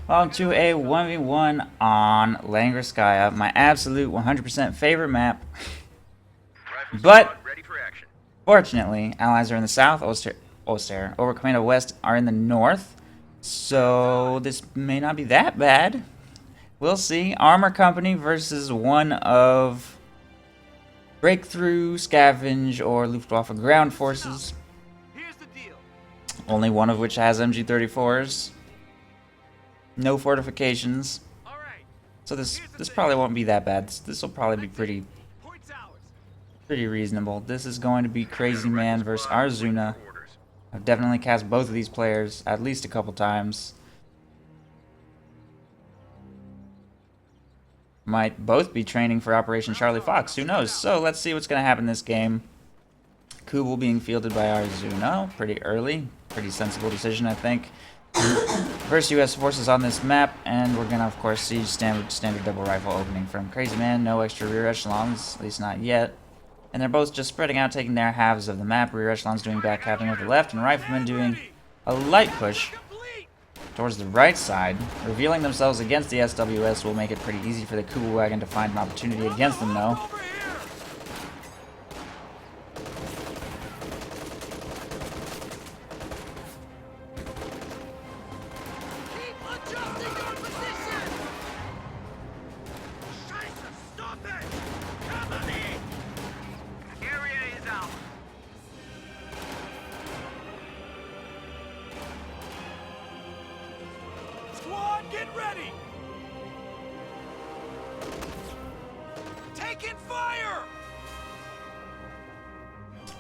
Welcome to a 1v1 on Langreskaya, my absolute 100% favorite map. But, fortunately, allies are in the south, Oster, over Commando West are in the north. So, this may not be that bad. We'll see. Armor Company versus one of Breakthrough, Scavenge, or Luftwaffe ground forces. Only one of which has MG34s. No fortifications. So this probably won't be that bad. This will probably be pretty reasonable. This is going to be Crazyman versus Arzuna. I've definitely cast both of these players at least a couple times. Might both be training for Operation Charlie Fox. Who knows? So let's see what's going to happen in this game. Kubel being fielded by Arzuna pretty early. Pretty sensible decision, I think. First U.S. forces on this map, and we're gonna of course see standard double rifle opening from Crazyman. No extra rear echelons, at least not yet. And they're both just spreading out, taking their halves of the map. Rear echelons doing back capping with the left, and riflemen doing a light push towards the right side. Revealing themselves against the SWS will make it pretty easy for the Kubel wagon to find an opportunity against them, though. Get ready! Taking fire!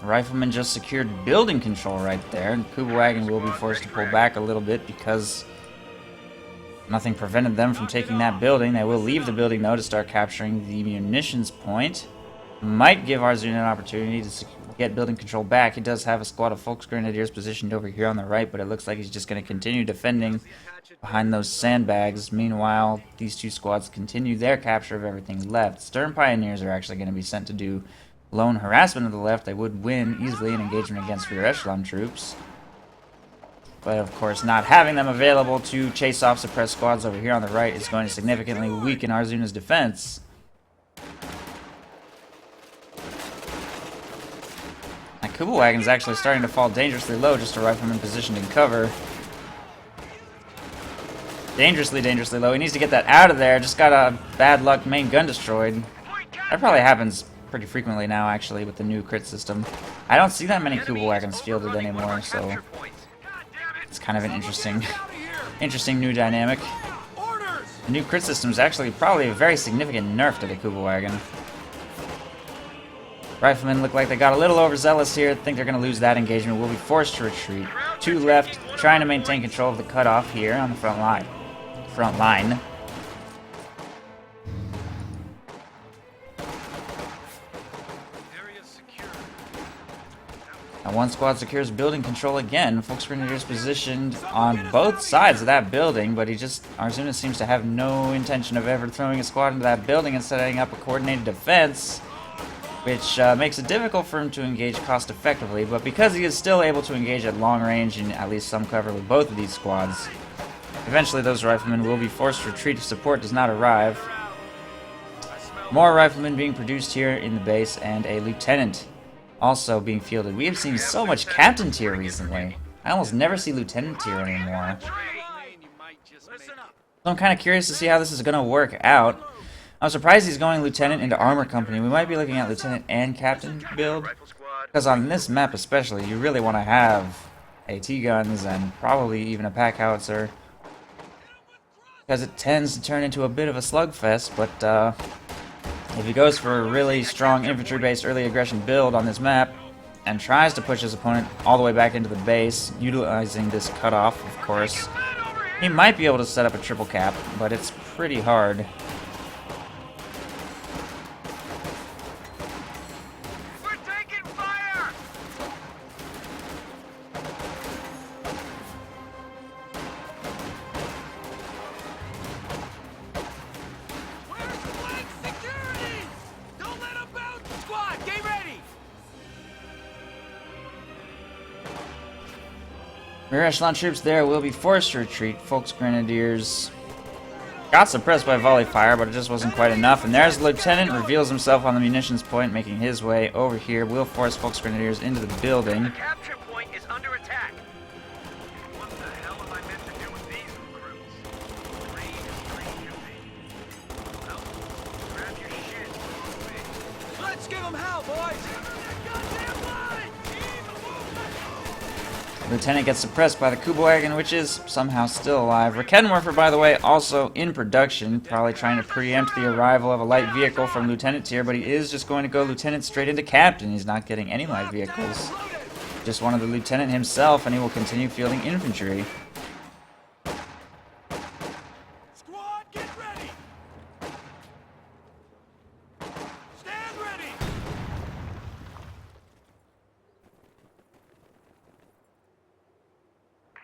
Riflemen just secured building control right there, and Kubel wagon will be forced to pull back a little bit because nothing prevented them from taking that building. They will leave the building though to start capturing the munitions point. Might give Arzuna an opportunity to get building control back. He does have a squad of Volksgrenadiers positioned over here on the right, but it looks like he's just going to continue defending behind those sandbags. Meanwhile, these two squads continue their capture of everything left. Stern Pioneers are actually going to be sent to do lone harassment of the left. They would win easily an engagement against rear echelon troops. But of course, not having them available to chase off suppressed squads over here on the right is going to significantly weaken Arzuna's defense. Kubel wagon is actually starting to fall dangerously low, just a rifleman positioned in cover. Dangerously low. He needs to get that out of there. Just got a bad luck main gun destroyed. That probably happens pretty frequently now, actually, with the new crit system. I don't see that many Kubel wagons fielded anymore, so it's kind of an interesting new dynamic. The new crit system is actually probably a very significant nerf to the Kubel wagon. Riflemen look like they got a little overzealous here. I think they're going to lose that engagement. We'll be forced to retreat. Two left, trying to maintain control of the cutoff here on the front line. And one squad secures building control again. Volksgrenadiers positioned on both sides of that building, but Arzuna seems to have no intention of ever throwing a squad into that building and setting up a coordinated defense, which makes it difficult for him to engage cost effectively, but because he is still able to engage at long range and at least some cover with both of these squads, eventually those riflemen will be forced to retreat if support does not arrive. More riflemen being produced here in the base, and a lieutenant also being fielded. We have seen so much captain tier recently. I almost never see lieutenant tier anymore. So I'm kind of curious to see how this is going to work out. I'm surprised he's going lieutenant into armor company. We might be looking at lieutenant and captain build, because on this map especially, you really want to have AT guns and probably even a pack howitzer, because it tends to turn into a bit of a slugfest. But if he goes for a really strong infantry-based early aggression build on this map and tries to push his opponent all the way back into the base, utilizing this cutoff, of course, he might be able to set up a triple cap, but it's pretty hard. Rear echelon troops there will be forced to retreat. Volksgrenadiers got suppressed by volley fire, but it just wasn't quite enough. And there's the lieutenant, reveals himself on the munitions point, making his way over here. Will force Volksgrenadiers into the building. The capture point is under attack. What the hell am I meant to do with these recruits? Well, grab your shit. Let's give them hell, boys! Lieutenant gets suppressed by the Kugelwagen, which is somehow still alive. Raketenwerfer, by the way, also in production, probably trying to preempt the arrival of a light vehicle from Lieutenant tier, but he is just going to go Lieutenant straight into Captain. He's not getting any light vehicles. Just one of the Lieutenant himself, and he will continue fielding infantry. Squad, get ready! Stand ready!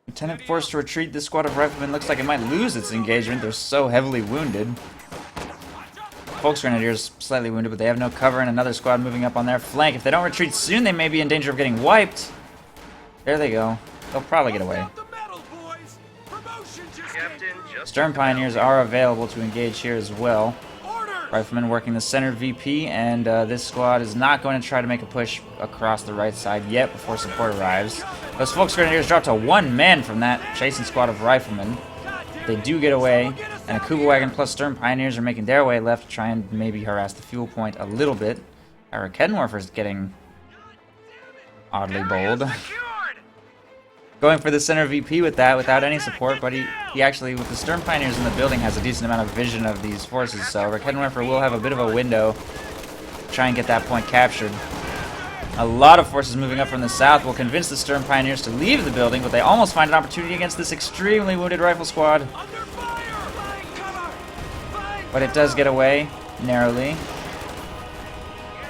Lieutenant forced to retreat. This squad of riflemen looks like it might lose its engagement. They're so heavily wounded. Volksgrenadiers slightly wounded, but they have no cover, and another squad moving up on their flank. If they don't retreat soon, they may be in danger of getting wiped. There they go. They'll probably get away. Stern Pioneers are available to engage here as well. Riflemen working the center VP, and this squad is not going to try to make a push across the right side yet before support arrives. Those Volksgrenadiers drop to one man from that chasing squad of riflemen. They do get away, and a Kugelwagen plus Stern Pioneers are making their way left to try and maybe harass the fuel point a little bit. Our Raketenwerfer is getting oddly bold. Going for the center VP with that without any support, but he actually, with the Stern Pioneers in the building, has a decent amount of vision of these forces, so Raketenwerfer will have a bit of a window to try and get that point captured. A lot of forces moving up from the south will convince the Stern Pioneers to leave the building, but they almost find an opportunity against this extremely wounded rifle squad. But it does get away, narrowly.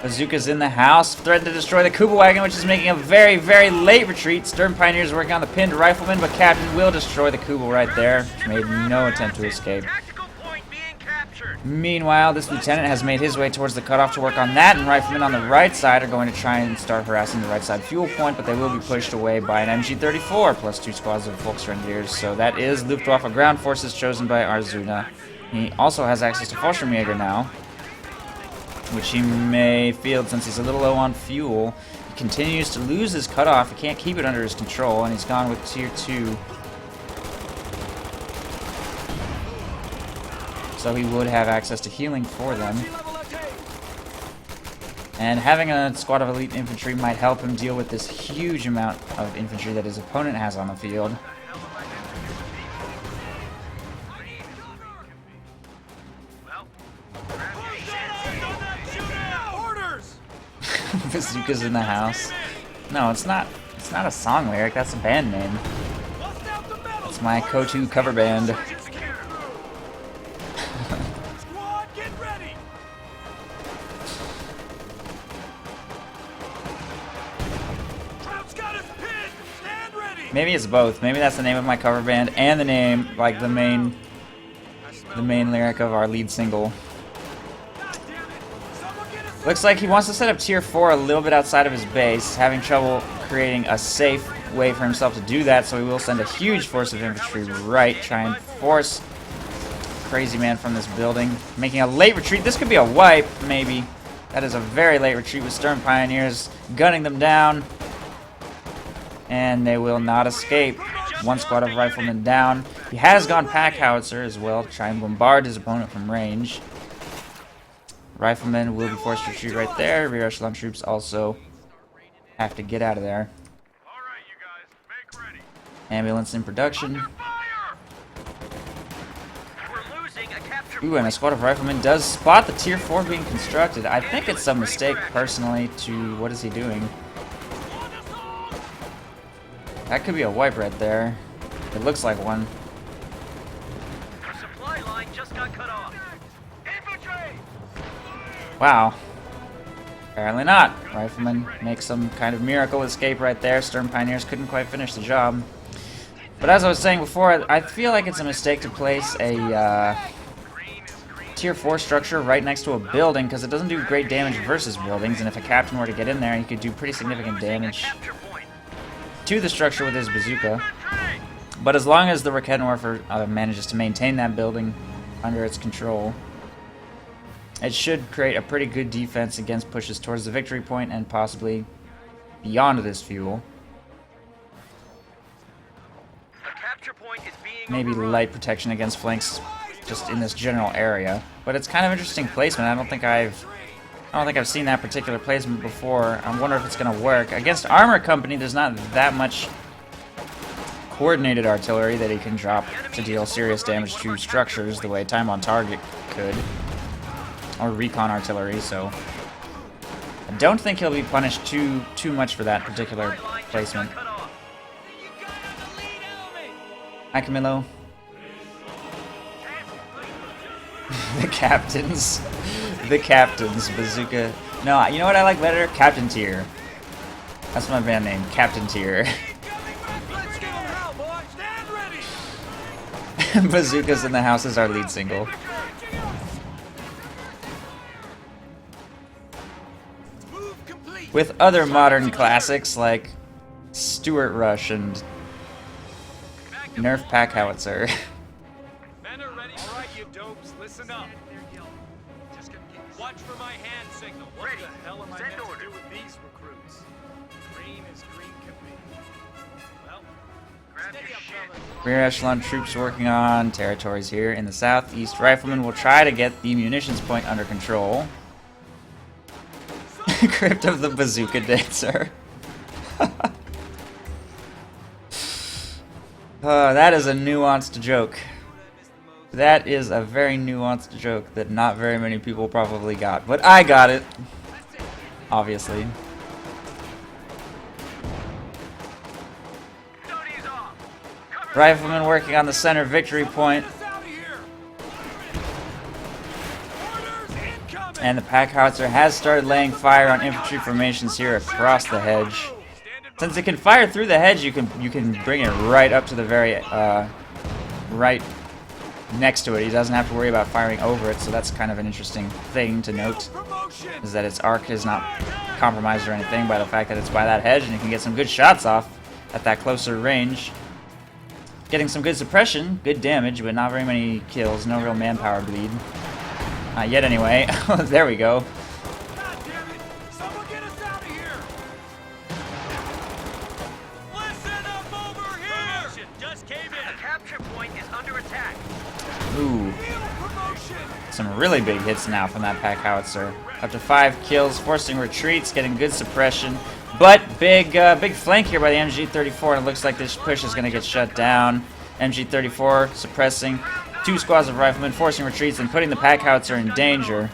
Bazooka's in the house, threatened to destroy the Kugelwagen, which is making a very, very late retreat. Stern Pioneers working on the pinned rifleman, but Captain will destroy the Kugel right there, which made no attempt to escape. Meanwhile, this lieutenant has made his way towards the cutoff to work on that, and riflemen on the right side are going to try and start harassing the right side fuel point, but they will be pushed away by an MG-34 plus 2 squads of Volksgrenadiers. So that is Luftwaffe ground forces chosen by Arzuna. He also has access to Fallschirmjäger now, which he may field since he's a little low on fuel. He continues to lose his cutoff. He can't keep it under his control, and he's gone with Tier 2. So he would have access to healing for them. And having a squad of elite infantry might help him deal with this huge amount of infantry that his opponent has on the field. Bazooka's in the house. No, it's not. It's not a song lyric. That's a band name. It's my KO2 cover band. Maybe it's both. Maybe that's the name of my cover band and the name, like the main lyric of our lead single. Looks like he wants to set up Tier 4 a little bit outside of his base, having trouble creating a safe way for himself to do that, so he will send a huge force of infantry right, try and force Crazyman from this building, making a late retreat. This could be a wipe, maybe. That is a very late retreat with Stern Pioneers gunning them down, and they will not escape. One squad of riflemen down. He has gone pack howitzer as well to try and bombard his opponent from range. Riflemen will be forced to retreat right there. Rear echelon troops also have to get out of there. Ambulance in production. Ooh, and a squad of riflemen does spot the Tier 4 being constructed. I think it's a mistake, personally, to... What is he doing? That could be a wipe right there. It looks like one. The supply line just got cut off. Infantry! Wow. Apparently not. Riflemen make some kind of miracle escape right there. Stern Pioneers couldn't quite finish the job. But as I was saying before, I feel like it's a mistake to place a Tier 4 structure right next to a building, because it doesn't do great damage versus buildings, and if a captain were to get in there, he could do pretty significant damage to the structure with his bazooka. But as long as the Raketenwerfer manages to maintain that building under its control, it should create a pretty good defense against pushes towards the victory point and possibly beyond this fuel. The capture point is being Maybe overrun. light protection against flanks just in this general area. But it's kind of interesting placement. I don't think I've seen that particular placement before. I wonder if it's going to work. Against Armor Company, there's not that much coordinated artillery that he can drop to deal serious damage to structures the way Time on Target could. Or recon artillery, so I don't think he'll be punished too much for that particular placement. Hi, Camillo. The captains. The captains. Bazooka. No, you know what I like better? Captain Tier. That's my band name. Captain Tier. Let's give them hell, boys. Stand ready. Bazookas in the House is our lead single. Move complete. With other modern classics like Stuart Rush and Nerf Pack Howitzer. Men are ready. All right, you dopes, listen up. Watch for my hand signal. What Ready. the hell am I Send meant order. to do with these recruits? Green as green can be. Well, Grab steady your up, shit. fellas. Rear echelon troops working on territories here in the southeast. Riflemen will try to get the munitions point under control. Crypt of the Bazooka Dancer. That is a nuanced joke. That is a very nuanced joke that not very many people probably got. But I got it. Obviously. Duty's off. Cover Riflemen working on the center victory point. Get us out of here. Orders incoming. And the pack howitzer has started laying fire on infantry formations here across the hedge. Since it can fire through the hedge, you can bring it right up to the very right next to it. He doesn't have to worry about firing over it, so that's kind of an interesting thing to note. Promotion. Is that its arc is not compromised or anything by the fact that it's by that hedge, and you can get some good shots off at that closer range. Getting some good suppression, good damage, but not very many kills, no real manpower bleed. Not yet anyway. There we go. God damn it! Someone get us out of here! Listen up over here! Promotion just came in. The capture point is under attack. Ooh, Field promotion. some really big hits now from that pack howitzer. Up to 5 kills, forcing retreats, getting good suppression. But big flank here by the MG-34, and it looks like this push is going to get shut down. MG-34 suppressing 2 squads of riflemen, forcing retreats, and putting the pack howitzer in danger.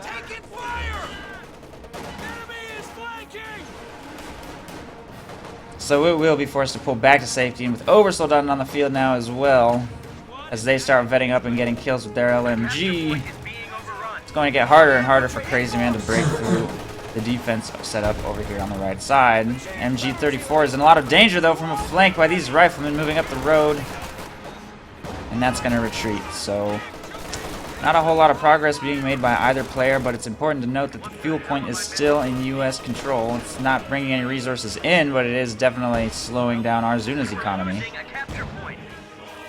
Taking fire! Enemy is flanking! So it will be forced to pull back to safety, and with Obersoldaten on the field now as well, as they start vetting up and getting kills with their LMG, Is being overrun. it's going to get harder and harder for Crazyman to break through the defense set up over here on the right side. MG-34 is in a lot of danger, though, from a flank by these riflemen moving up the road. And that's going to retreat, so not a whole lot of progress being made by either player, but it's important to note that the fuel point is still in U.S. control. It's not bringing any resources in, but it is definitely slowing down Arzuna's economy. Losing a capture point.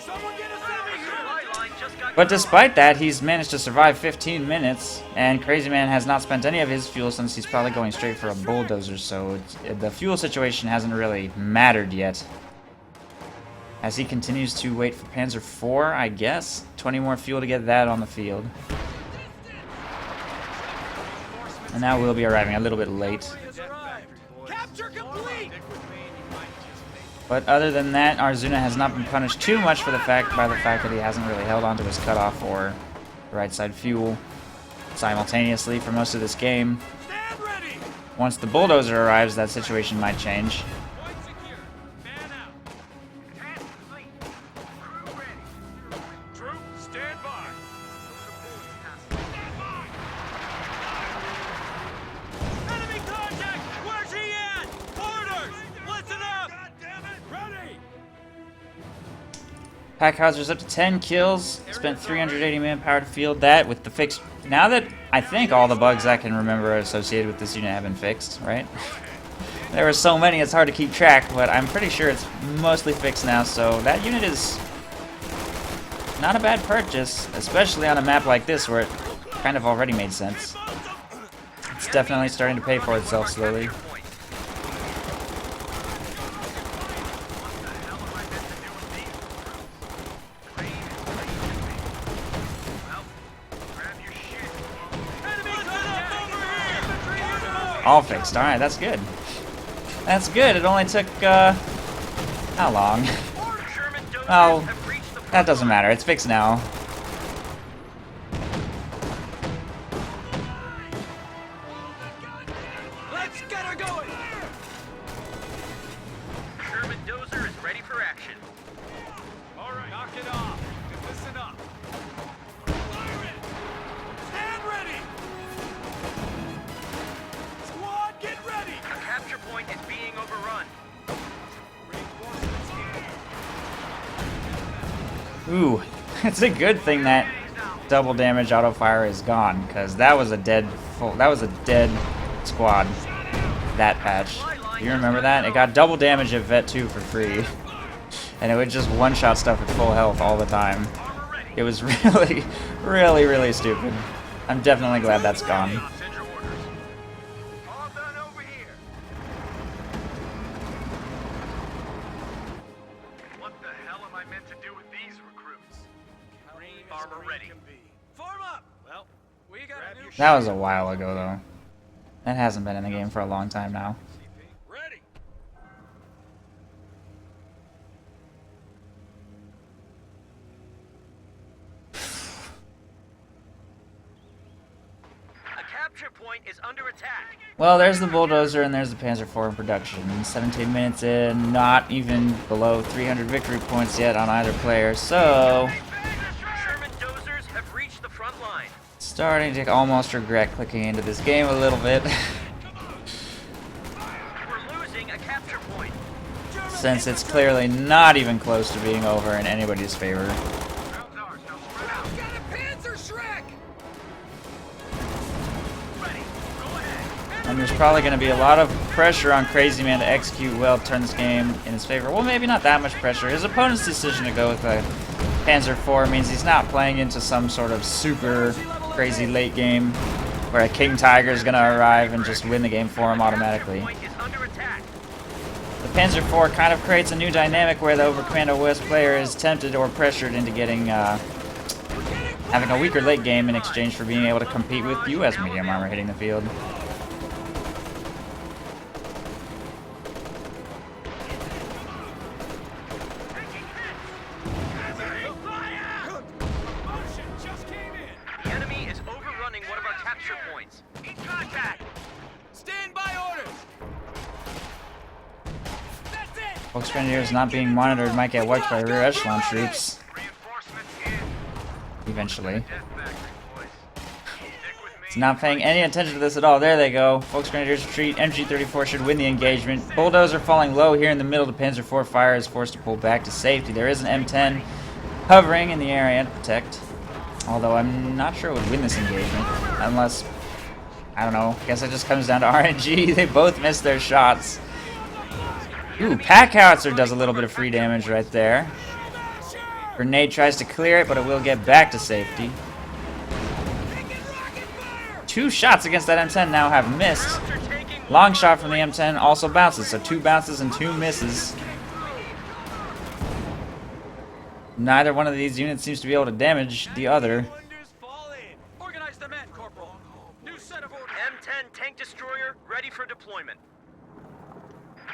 Someone get us out of here! Supply line just got But despite that, he's managed to survive 15 minutes, and Crazyman has not spent any of his fuel since he's probably going straight for a bulldozer, so the fuel situation hasn't really mattered yet. As he continues to wait for Panzer IV, I guess. 20 more fuel to get that on the field. And that will be arriving a little bit late. Has arrived. Capture complete! But other than that, Arzuna has not been punished too much by the fact that he hasn't really held onto his cutoff or right side fuel simultaneously for most of this game. Stand ready! Once the bulldozer arrives, that situation might change. Point secure. Man out. task complete. Crew ready. Troop, stand by. Enemy contact! Where's he at? Orders! Listen up! God damn it! Ready! Packhauser's up to 10 kills, spent 380 manpower to field that with the fixed. Now that I think all the bugs I can remember associated with this unit have been fixed, right? There were so many, it's hard to keep track, but I'm pretty sure it's mostly fixed now, so that unit is not a bad purchase, especially on a map like this where it kind of already made sense. It's definitely starting to pay for itself slowly. All fixed. Alright, that's good. That's good. It only took, how long? Oh, that doesn't matter. It's fixed now. Let's get her going! Sherman Dozer is ready for action. All right, knock it off. Just listen up. Fire it! Stand ready! Squad, get ready! A capture point is being overrun. Reinforcements here. Ooh, it's a good thing that double damage auto fire is gone, because that was a dead squad. That patch. Do you remember that? It got double damage at Vet 2 for free. And it would just one-shot stuff at full health all the time. It was really, really, really stupid. I'm definitely glad that's gone. Send your orders. All done over here. What the hell am I meant to do with these recruits? Armor ready. Form up! Well, we got a new That was a while ago, though. That hasn't been in the game for a long time now. ready. A capture point is under attack. Well, there's the Bulldozer and there's the Panzer IV in production. 17 minutes in, not even below 300 victory points yet on either player, so Sherman Dozers have reached the front line. starting to almost regret clicking into this game a little bit. We're losing a capture point. Since it's clearly not even close to being over in anybody's favor. Ground's ours. Now spread out. Got a Panzer Shrek! Ready. Go ahead. And there's probably going to be a lot of pressure on Crazyman to execute well, turn this game in his favor. Well, maybe not that much pressure. His opponent's decision to go with a Panzer IV means he's not playing into some sort of super crazy late game where a King Tiger is going to arrive and just win the game for him automatically. Point is under attack. The Panzer IV kind of creates a new dynamic where the Overcommando West player is tempted or pressured into getting having a weaker late game in exchange for being able to compete with U.S. medium armor hitting the field. Motion just came in. The enemy is overrunning one of our capture points. In contact. Stand by orders. That's it. Folks Grenadiers not being monitored might get wiped by rear echelon troops Reinforcements in. eventually. Death factory, boys. Stick with me. He's not paying any attention to this at all. There they go. Folks Grenadiers retreat. MG-34 should win the engagement. Bulldozer falling low here in the middle. The Panzer IV fire is forced to pull back to safety. There is an M10 hovering in the area to protect. Although I'm not sure it would win this engagement. Unless, I don't know. I guess it just comes down to RNG. They both missed their shots. Ooh, Pack Howitzer does a little bit of free damage right there. Grenade tries to clear it, but it will get back to safety. 2 shots against that M10 now have missed. Long shot from the M10 also bounces, so 2 bounces and 2 misses. Neither one of these units seems to be able to damage the other. Wonders fall in. Organize the men, Corporal. New set of orders. M10 tank destroyer ready for deployment.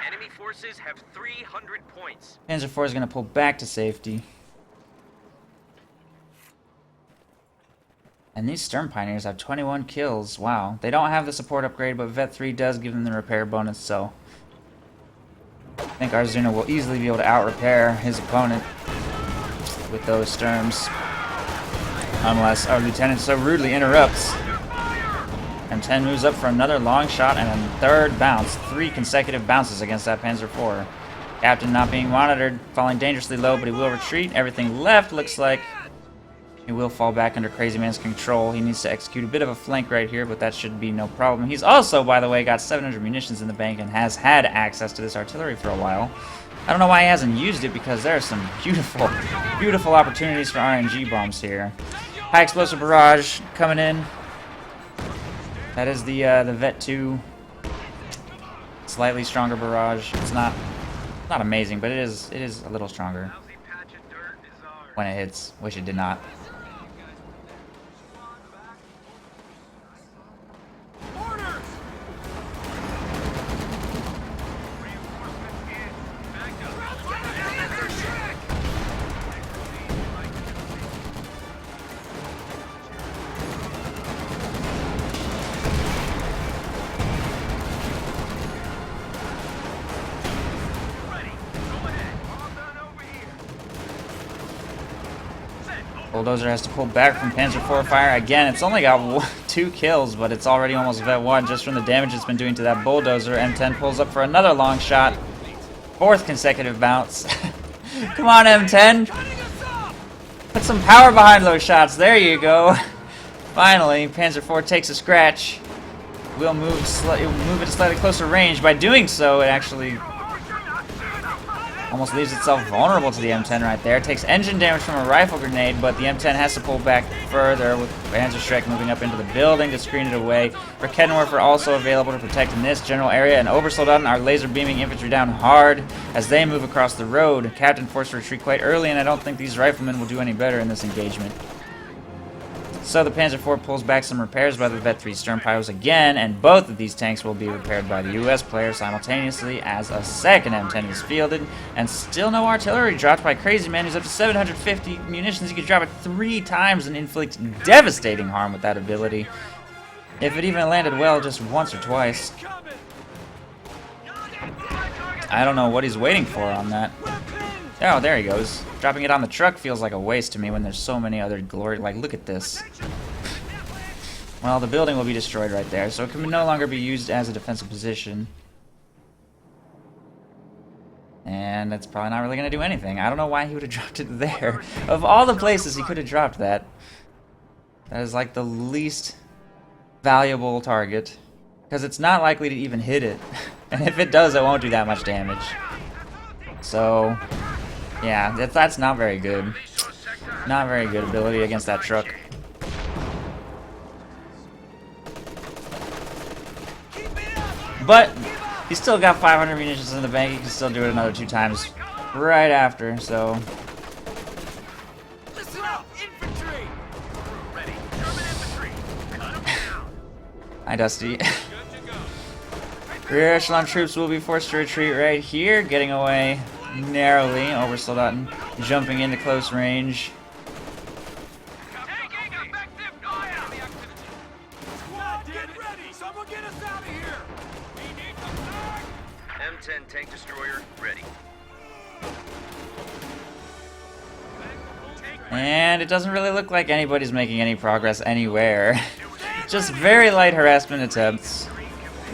Enemy forces have 300 points. Panzer IV is going to pull back to safety. And these Stern Pioneers have 21 kills. Wow. They don't have the support upgrade, but Vet 3 does give them the repair bonus, so I think Arzuna will easily be able to out-repair his opponent with those Sterms. Unless our lieutenant so rudely interrupts. M10 moves up for another long shot and a third bounce. 3 consecutive bounces against that Panzer IV. Captain not being monitored, falling dangerously low, but he will retreat. Everything left looks like He will fall back under Crazyman's control. He needs to execute a bit of a flank right here, but that should be no problem. He's also, by the way, got 700 munitions in the bank and has had access to this artillery for a while. I don't know why he hasn't used it, because there are some beautiful, beautiful opportunities for RNG bombs here. High explosive barrage coming in. That is the Vet 2. Slightly stronger barrage. It's not amazing, but it is a little stronger when it hits. Wish it did not. Bulldozer has to pull back from Panzer IV fire. Again, it's only got 2 kills, but it's already almost Vet 1 just from the damage it's been doing to that Bulldozer. M10 pulls up for another long shot. 4th consecutive bounce. Come on, M10. Put some power behind those shots. There you go. Finally, Panzer IV takes a scratch. We'll move it to slightly closer range. By doing so, it actually almost leaves itself vulnerable to the M10 right there. It takes engine damage from a rifle grenade, but the M10 has to pull back further with Panzerschreck moving up into the building to screen it away. Raketenwerfer also available to protect in this general area, and Obersoldaten are laser beaming infantry down hard as they move across the road. Captain forced to retreat quite early, and I don't think these riflemen will do any better in this engagement. So the Panzer IV pulls back some repairs by the Vet 3 Sturmpyros again, and both of these tanks will be repaired by the US player simultaneously as a second M10 is fielded, and still no artillery dropped by Crazyman, who's up to 750 munitions. He can drop it 3 times and inflict devastating harm with that ability. If it even landed well just once or twice. I don't know what he's waiting for on that. Oh, there he goes. Dropping it on the truck feels like a waste to me when there's so many other glory. Like, look at this. Well, the building will be destroyed right there, so it can no longer be used as a defensive position. And that's probably not really going to do anything. I don't know why he would have dropped it there. Of all the places he could have dropped that, that is like the least valuable target. Because it's not likely to even hit it. And if it does, it won't do that much damage. So yeah, that's not very good. Not very good ability against that truck. But he's still got 500 munitions in the bank. He can still do it another 2 times right after, so. Listen up, infantry! Ready, German infantry! Cut 'em down! Hi, Dusty. Rear echelon troops will be forced to retreat right here, getting away narrowly. Obersoldaten jumping into close range. Taking effective fire! Squad, get ready! Someone get us out of here! We need the flag! M10 tank destroyer ready. And it doesn't really look like anybody's making any progress anywhere. Just very light harassment attempts.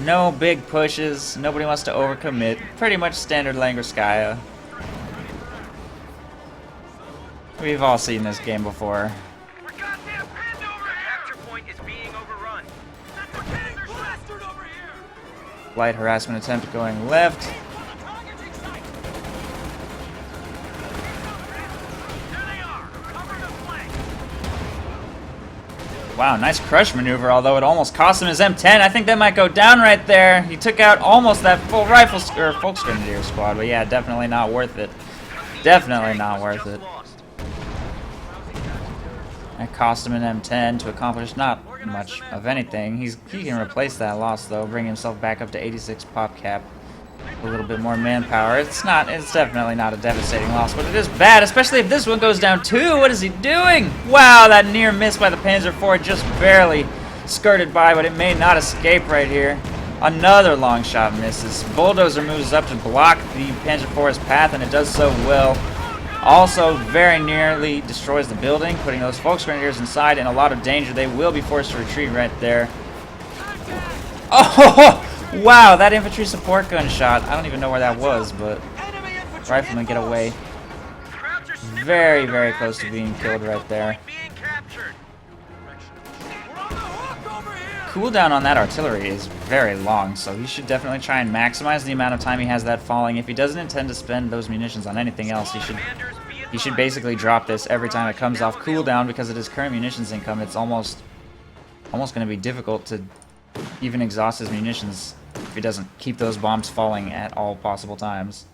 No big pushes. Nobody wants to overcommit. Pretty much standard Langreskaya. We've all seen this game before. We're goddamn pinned over here! The capture point is being overrun. We're getting blasted over here! Light harassment attempt going left. Targeting sight! There they are! Cover the flank! Wow, nice crush maneuver, although it almost cost him his M10. I think that might go down right there. He took out almost that full rifle or Volksgrenadier squad, but yeah, definitely not worth it. Definitely not worth it. That cost him an M10 to accomplish not much of anything. He can replace that loss though, bring himself back up to 86 pop cap. A little bit more manpower. It's definitely not a devastating loss, but it is bad, especially if this one goes down too. What is he doing? Wow, that near miss by the Panzer IV just barely skirted by, but it may not escape right here. Another long shot misses. Bulldozer moves up to block the Panzer IV's path, and it does so well. Also very nearly destroys the building, putting those Volksgrenadiers inside in a lot of danger. They will be forced to retreat right there. Oh! Wow, that infantry support gun shot. I don't even know where that was, but riflemen get away. Very, very close to being killed right there. cooldown on that artillery is very long, so he should definitely try and maximize the amount of time he has that falling. If he doesn't intend to spend those munitions on anything else, he should basically drop this every time it comes off cooldown, because at his current munitions income, it's almost going to be difficult to even exhaust his munitions if he doesn't keep those bombs falling at all possible times.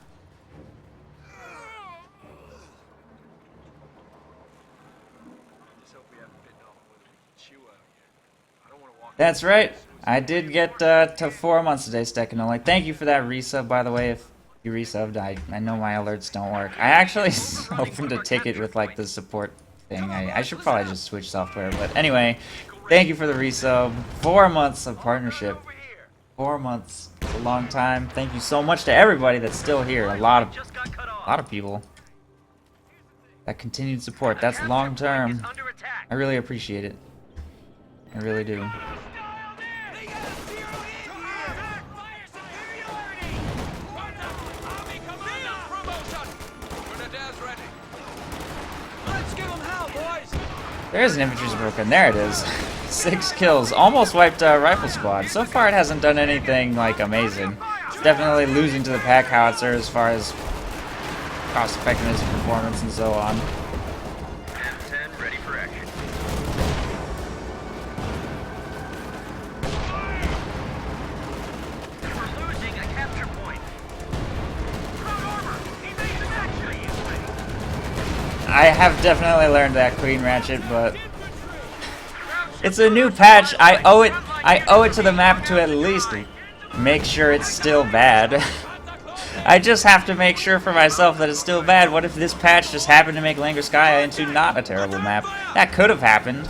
That's right. I did get to 4 months today, Stekanoli. Thank you for that resub, by the way. If you resubbed, I know my alerts don't work. I actually opened a ticket with like the support thing. I should probably just switch software. But anyway, thank you for the resub. 4 months of partnership. 4 months. It's a long time. Thank you so much to everybody that's still here. A lot of people. That continued support. That's long term. I really appreciate it. I really do. There's an infantry's broken. There it is. 6 kills. Almost wiped rifle squad. So far it hasn't done anything like amazing. It's definitely losing to the pack howitzer as far as cost effectiveness and performance and so on. M10 ready for action. We're losing a capture point. I have definitely learned that, Queen Ratchet, but it's a new patch. I owe it to the map to at least make sure it's still bad. I just have to make sure for myself that it's still bad. What if this patch just happened to make Langreskaya into not a terrible map? That could have happened.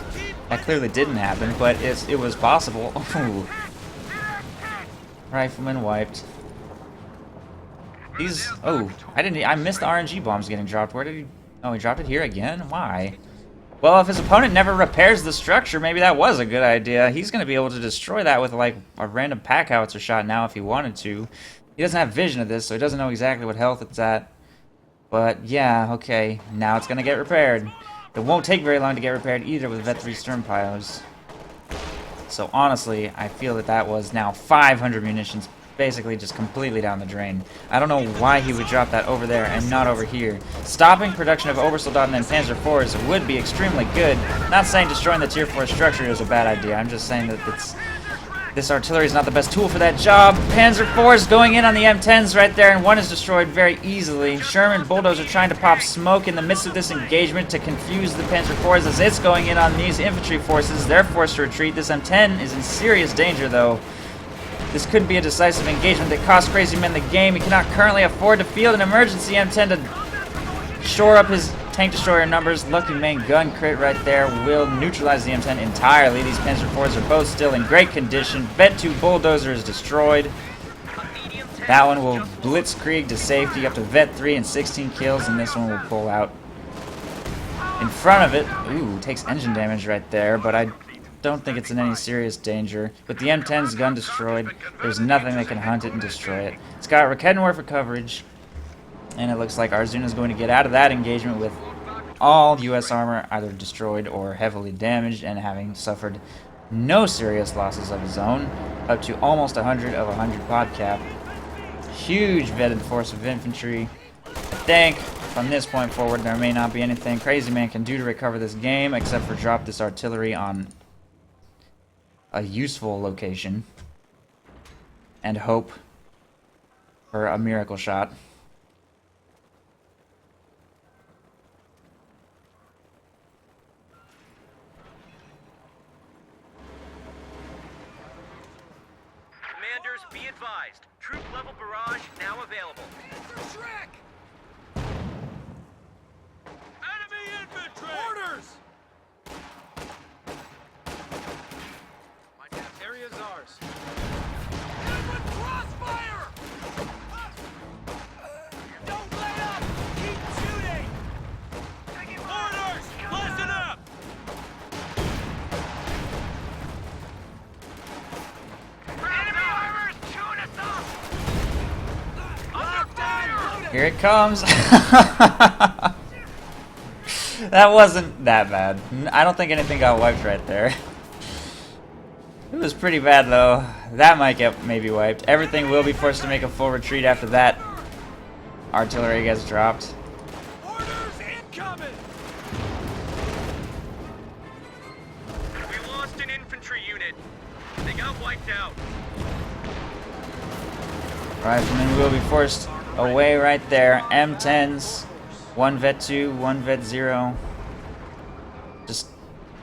That clearly didn't happen, but it was possible. Ooh. Rifleman wiped. These. Oh, I missed the RNG bombs getting dropped. Where did he? Oh, he dropped it here again? Why? Well, if his opponent never repairs the structure, maybe that was a good idea. He's going to be able to destroy that with, like, a random pack howitzer shot now if he wanted to. He doesn't have vision of this, so he doesn't know exactly what health it's at. But, yeah, okay. Now it's going to get repaired. It won't take very long to get repaired either with Vet 3 Sturmpyos. So, honestly, I feel that that was now 500 munitions basically just completely down the drain. I don't know why he would drop that over there and not over here. Stopping production of Obersoldaten and Panzer IVs would be extremely good. Not saying destroying the Tier 4 structure is a bad idea. I'm just saying that this artillery is not the best tool for that job. Panzer IVs going in on the M10s right there, and one is destroyed very easily. Sherman Bulldozer trying to pop smoke in the midst of this engagement to confuse the Panzer IVs as it's going in on these infantry forces. They're forced to retreat. This M10 is in serious danger, though. This could be a decisive engagement that costs Crazyman the game. He cannot currently afford to field an emergency M10 to shore up his tank destroyer numbers. Lucky main gun crit right there will neutralize the M10 entirely. These Panzer IVs are both still in great condition. Vet 2 Bulldozer is destroyed. That one will blitzkrieg to safety up to Vet 3 and 16 kills, and this one will pull out in front of it. Ooh, takes engine damage right there, but I don't think it's in any serious danger. With the M10's gun destroyed, there's nothing that can hunt it and destroy it. It's got Rakedenwar for coverage, and it looks like Arzuna is going to get out of that engagement with all US armor either destroyed or heavily damaged, and having suffered no serious losses of his own, up to almost 100 of 100 pod cap. Huge vetted force of infantry. I think from this point forward there may not be anything Crazyman can do to recover this game except for drop this artillery on a useful location and hope for a miracle shot. Commanders, be advised. Troop level barrage now available. Enemy infantry! Orders! Area's ours. Hit with crossfire! Don't let up! Keep shooting! Orders! Listen up! Enemy armor's chewing us up! Under fire! Here it comes. That wasn't that bad. I don't think anything got wiped right there. It was pretty bad though. That might get maybe wiped. Everything will be forced to make a full retreat after that artillery gets dropped. Orders incoming! We lost an infantry unit. They got wiped out. Riflemen will be forced away right there. M10s. 1 Vet 2, 1 Vet 0. Just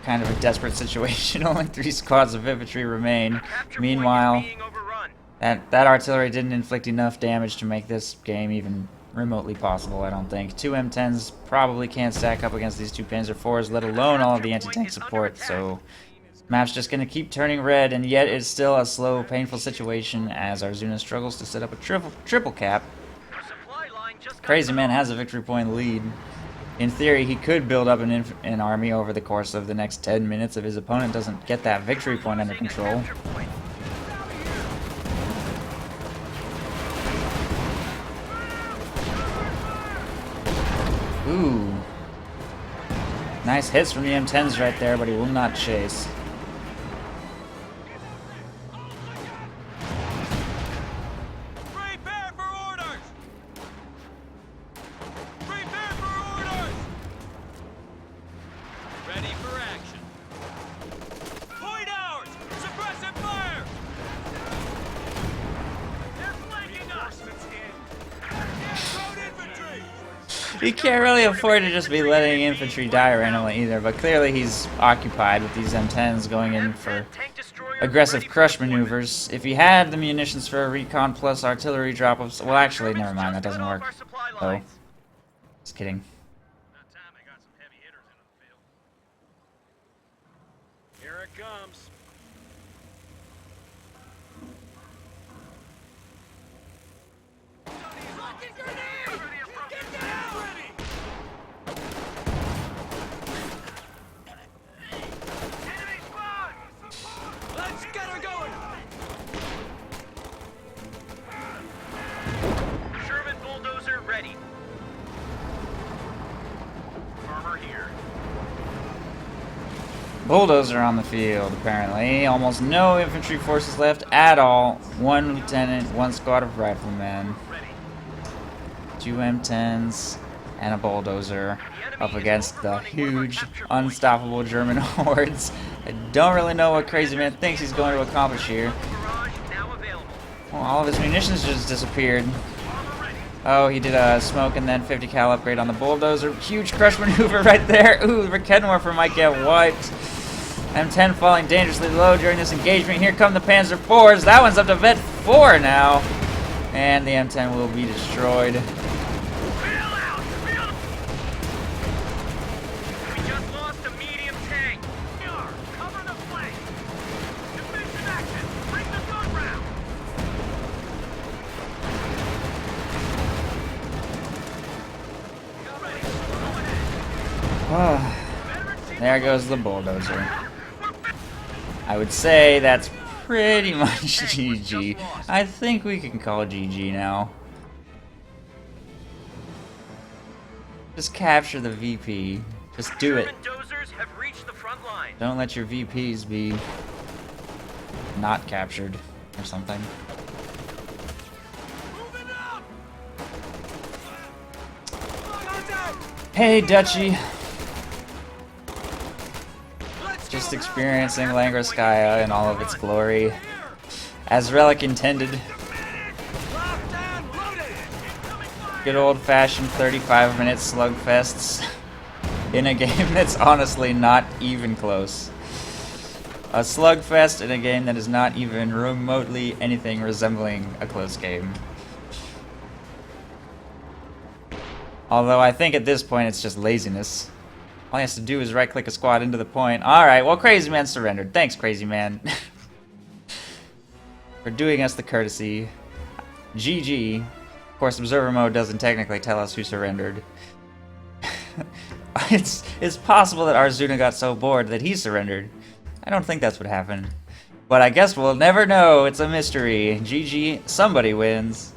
kind of a desperate situation. Only 3 squads of infantry remain. Capture Meanwhile, point is being overrun. that artillery didn't inflict enough damage to make this game even remotely possible, I don't think. 2 M10s probably can't stack up against these 2 Panzer IVs, let alone all of the anti-tank support, so map's just gonna keep turning red, and yet it's still a slow, painful situation as Arzuna struggles to set up a triple cap. Our supply line just got Crazyman has a victory point lead. In theory, he could build up an army over the course of the next 10 minutes if his opponent doesn't get that victory point under control. capture point. Ooh. Nice hits from the M10s right there, but he will not chase. Prepare for orders! Prepare for orders! Ready for action. Point ours! Suppressive fire! They're flanking us! Road infantry! He can't really afford to just be letting infantry die randomly either, but clearly he's occupied with these M10s going in for Tank destroyer aggressive ready for crush deployment. maneuvers. If he had the munitions for a recon plus artillery drop-ups, well actually, never mind, that Just doesn't cut off work. our supply Oh, lines. just kidding. About time I got some heavy hitters into the field. Here it comes. Fucking grenade! Get down! Ready! Enemy squad! Let's get her going! Sherman bulldozer ready. Armor here. Bulldozer on the field, apparently. Almost no infantry forces left at all. 1 lieutenant, 1 squad of riflemen. Ready. 2 M10s, and a bulldozer The up enemy is against the overrunning one of our huge, capture points. unstoppable German hordes. I don't really know what Crazyman thinks he's going to accomplish here. Barrage now available. Well, all of his munitions just disappeared. Armor ready. Oh, he did a smoke and then 50 cal upgrade on the bulldozer. Huge crush maneuver right there. Ooh, the Kenworfer might get wiped. M10 falling dangerously low during this engagement. Here come the Panzer IVs. That one's up to Vet 4 now. And the M10 will be destroyed. Bail out! Bail! We just lost a medium tank. Cover the flank. Division action. Bring the gun round. Ready. Go ahead. There goes the bulldozer. I would say that's pretty much GG. I think we can call GG now. Just capture the VP. Just do it. German dozers have reached the front line. Don't let your VPs be not captured or something. Moving up! Hey, Dutchy. Let's Just go! experiencing Langreskaya in all of its glory. As Relic intended. Locked and loaded! Incoming fire! Good old-fashioned 35-minute slugfests in a game that's honestly not even close. A slugfest in a game that is not even remotely anything resembling a close game. Although I think at this point it's just laziness. All he has to do is right-click a squad into the point. Alright, well, Crazyman surrendered. Thanks, Crazyman. For doing us the courtesy. GG. Of course, observer mode doesn't technically tell us who surrendered. It's possible that Arzuna got so bored that he surrendered. I don't think that's what happened. But I guess we'll never know. It's a mystery. GG, somebody wins.